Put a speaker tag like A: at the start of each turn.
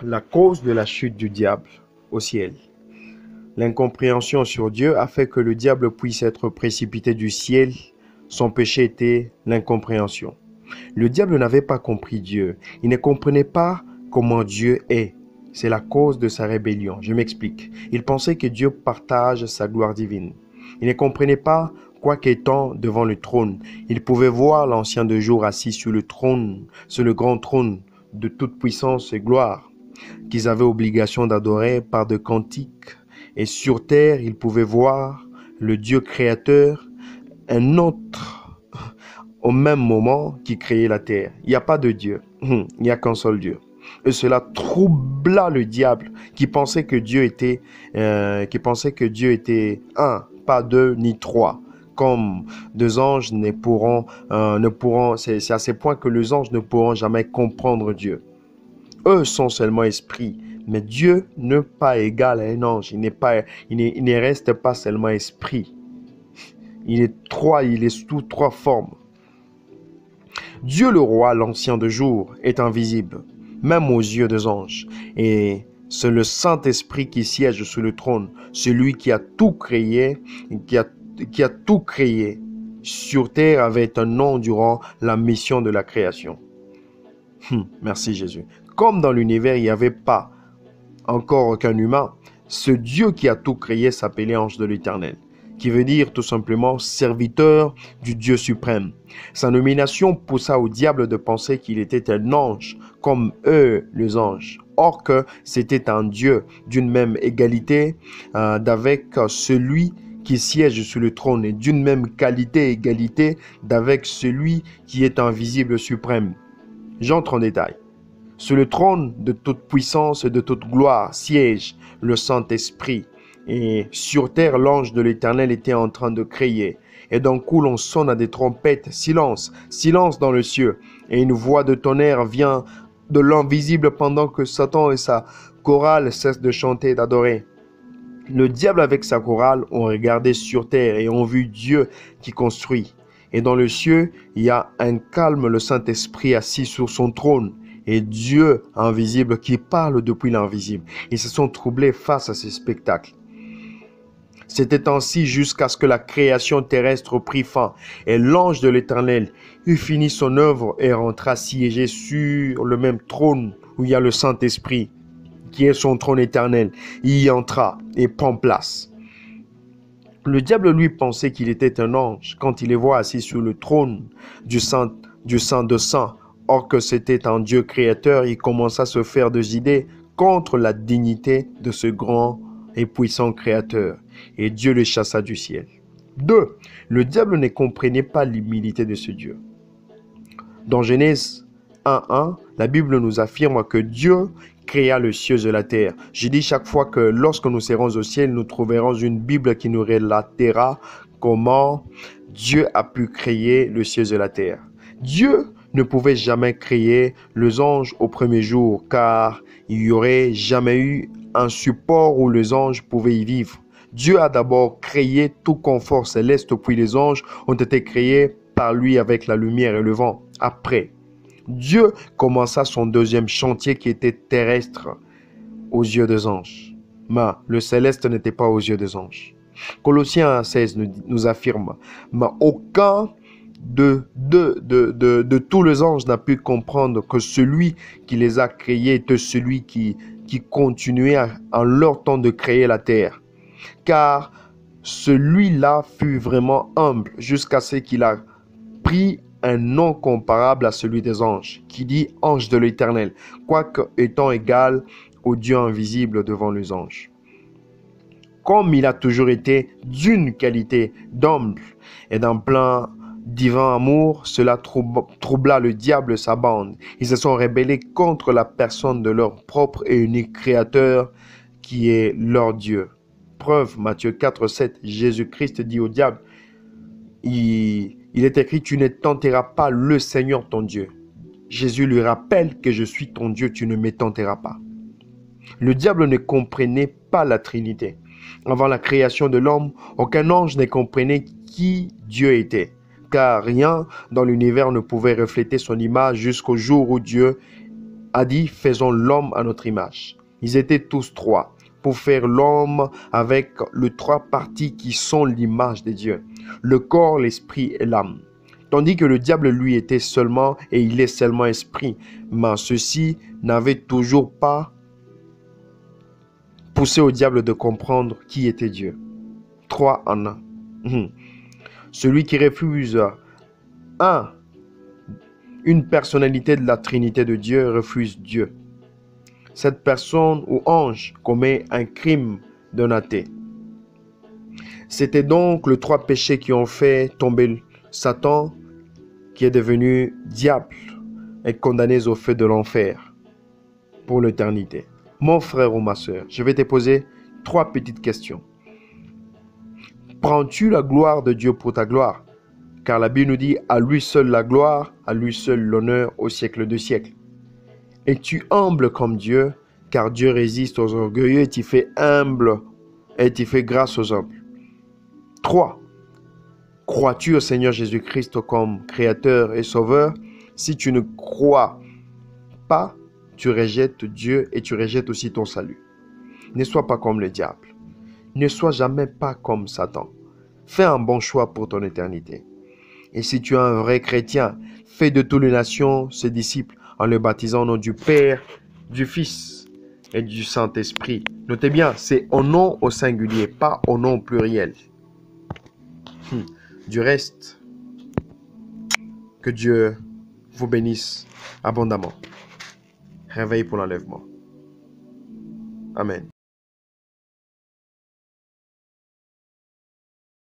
A: La cause de la chute du diable au ciel. L'incompréhension sur Dieu a fait que le diable puisse être précipité du ciel. Son péché était l'incompréhension. Le diable n'avait pas compris Dieu. Il ne comprenait pas comment Dieu est. C'est la cause de sa rébellion. Je m'explique. Il pensait que Dieu partage sa gloire divine. Il ne comprenait pas quoi qu'étant devant le trône. Il pouvait voir l'Ancien de Jours assis sur le trône, sur le grand trône de toute puissance et gloire, qu'ils avaient obligation d'adorer par de cantiques. Et sur terre, ils pouvaient voir le Dieu créateur, un autre au même moment qui créait la terre. Il n'y a pas de Dieu, il n'y a qu'un seul Dieu. Et cela troubla le diable qui pensait que Dieu était un, pas deux ni trois. Comme deux anges c'est à ce point que les anges ne pourront jamais comprendre Dieu. Eux sont seulement esprits, mais Dieu n'est pas égal à un ange. Il ne reste pas seulement esprit. Il est sous trois formes. Dieu le roi, l'ancien de jour, est invisible, même aux yeux des anges. Et c'est le Saint-Esprit qui siège sur le trône, celui qui a tout créé, qui a tout créé sur terre avait un nom durant la mission de la création. Merci Jésus. Comme dans l'univers, il n'y avait pas encore aucun humain, ce Dieu qui a tout créé s'appelait Ange de l'Éternel, qui veut dire tout simplement serviteur du Dieu suprême. Sa nomination poussa au diable de penser qu'il était un ange, comme eux les anges. Or que c'était un Dieu d'une même égalité d'avec celui qui siège sur le trône et d'une même qualité et égalité d'avec celui qui est invisible suprême. J'entre en détail. Sur le trône de toute puissance et de toute gloire siège le Saint-Esprit. Et sur terre, l'ange de l'Éternel était en train de crier. Et d'un coup, l'on sonne à des trompettes. Silence, silence dans le ciel. Et une voix de tonnerre vient de l'invisible pendant que Satan et sa chorale cessent de chanter et d'adorer. Le diable avec sa chorale ont regardé sur terre et ont vu Dieu qui construit. Et dans le ciel, il y a un calme, le Saint-Esprit assis sur son trône. Et Dieu invisible qui parle depuis l'invisible. Ils se sont troublés face à ce spectacle. C'était ainsi jusqu'à ce que la création terrestre prit fin. Et l'ange de l'Éternel eut fini son œuvre et rentra siéger sur le même trône où il y a le Saint-Esprit, qui est son trône éternel. Il y entra et prend place. Le diable lui pensait qu'il était un ange quand il les voit assis sur le trône du Saint de Saints. Or que c'était un Dieu créateur, il commença à se faire des idées contre la dignité de ce grand et puissant créateur. Et Dieu le chassa du ciel. 2. Le diable ne comprenait pas l'humilité de ce Dieu. Dans Genèse 1:1, la Bible nous affirme que Dieu créa le ciel et la terre. Je dis chaque fois que lorsque nous serons au ciel, nous trouverons une Bible qui nous relatera comment Dieu a pu créer le ciel et la terre. Dieu ne pouvait jamais créer les anges au premier jour, car il n'y aurait jamais eu un support où les anges pouvaient y vivre. Dieu a d'abord créé tout confort céleste, puis les anges ont été créés par lui avec la lumière et le vent. Après, Dieu commença son deuxième chantier qui était terrestre aux yeux des anges. Mais le céleste n'était pas aux yeux des anges. Colossiens 16 nous affirme, mais aucun de tous les anges n'a pu comprendre que celui qui les a créés était celui qui continuait en leur temps de créer la terre. Car celui-là fut vraiment humble jusqu'à ce qu'il a pris un nom comparable à celui des anges, qui dit ange de l'Éternel, quoique étant égal au Dieu invisible devant les anges. Comme il a toujours été d'une qualité d'humble et d'un plein divin amour, cela troubla le diable et sa bande. Ils se sont rebellés contre la personne de leur propre et unique créateur qui est leur Dieu. Preuve, Matthieu 4:7, Jésus-Christ dit au diable, il est écrit, tu ne tenteras pas le Seigneur ton Dieu. Jésus lui rappelle que je suis ton Dieu, tu ne me tenteras pas. Le diable ne comprenait pas la Trinité. Avant la création de l'homme, aucun ange ne comprenait qui Dieu était, car rien dans l'univers ne pouvait refléter son image jusqu'au jour où Dieu a dit, faisons l'homme à notre image. Ils étaient tous trois pour faire l'homme avec les trois parties qui sont l'image de Dieu. Le corps, l'esprit et l'âme. Tandis que le diable, lui, était seulement, et il est seulement esprit. Mais ceci n'avait toujours pas poussé au diable de comprendre qui était Dieu. Trois en un. Celui qui refuse une personnalité de la Trinité de Dieu refuse Dieu. Cette personne ou ange commet un crime d'un athée. C'était donc les trois péchés qui ont fait tomber Satan, qui est devenu diable et condamné au feu de l'enfer pour l'éternité. Mon frère ou ma soeur, je vais te poser trois petites questions. Prends-tu la gloire de Dieu pour ta gloire? Car la Bible nous dit, à lui seul la gloire, à lui seul l'honneur au siècle de siècles. Es-tu humble comme Dieu? Car Dieu résiste aux orgueilleux et tu fais humble et tu fais grâce aux humbles. 3. Crois-tu au Seigneur Jésus-Christ comme Créateur et Sauveur? Si tu ne crois pas, tu rejettes Dieu et tu rejettes aussi ton salut. Ne sois pas comme le diable. Ne sois jamais pas comme Satan. Fais un bon choix pour ton éternité. Et si tu es un vrai chrétien, fais de toutes les nations ses disciples en les baptisant au nom du Père, du Fils et du Saint-Esprit. Notez bien, c'est au nom au singulier, pas au nom au pluriel. Du reste, que Dieu vous bénisse abondamment. Réveil pour l'enlèvement. Amen.